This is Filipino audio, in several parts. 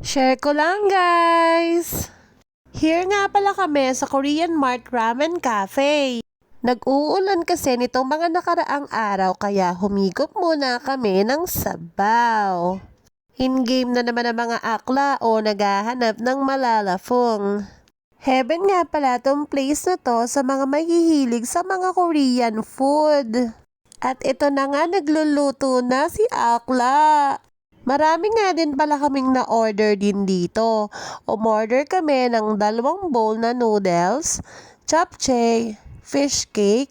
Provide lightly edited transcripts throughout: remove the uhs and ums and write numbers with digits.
Share ko lang guys! Here nga pala kami sa Korean Mart Ramen Cafe. Nag-uulan kasi nitong mga nakaraang araw kaya humigop muna kami ng sabaw. In-game na naman ang mga akla o naghahanap ng malalafong. Heaven nga pala tong place na to sa mga mahihilig sa mga Korean food. At ito na nga nagluluto na si Akla. Marami nga din pala kaming na-order din dito. Umorder kami ng 2 bowl na noodles, japchae, fish cake,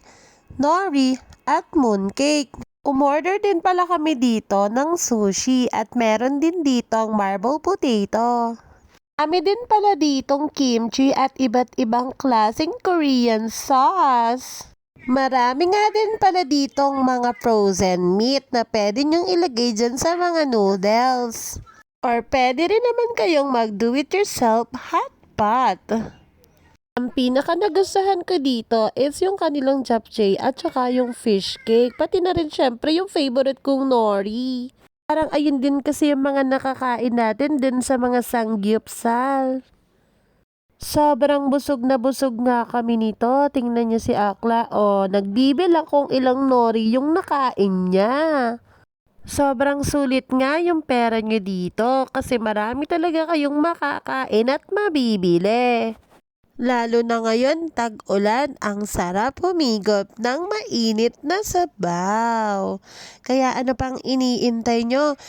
nori, at mooncake. Umorder din pala kami dito ng sushi at meron din dito ang marble potato. Kami din pala ditong kimchi at iba't ibang klaseng Korean sauce. Marami nga din pala ditong mga frozen meat na pwede nyong ilagay dyan sa mga noodles. Or pwede rin naman kayong mag-do-it-yourself hot pot. Ang pinaka nagustuhan ko dito is yung kanilang japchae at saka yung fish cake. Pati na rin syempre yung favorite kong nori. Parang ayun din kasi yung mga nakakain natin din sa mga sangyupsal. Sobrang busog nga kami nito. Tingnan niyo si Akla. O, nagbibilang kung ilang nori yung nakain niya. Sobrang sulit nga yung pera niyo dito kasi marami talaga kayong makakain at mabibili. Lalo na ngayon, tag-ulan, ang sarap humigop ng mainit na sabaw. Kaya ano pang iniintay nyo?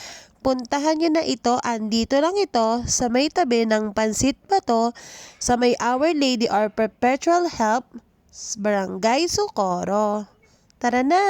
Puntahan nyo na ito, andito lang ito sa may tabi ng Pansit Bato sa may Our Lady or Perpetual Help, Barangay Socorro. Tara na!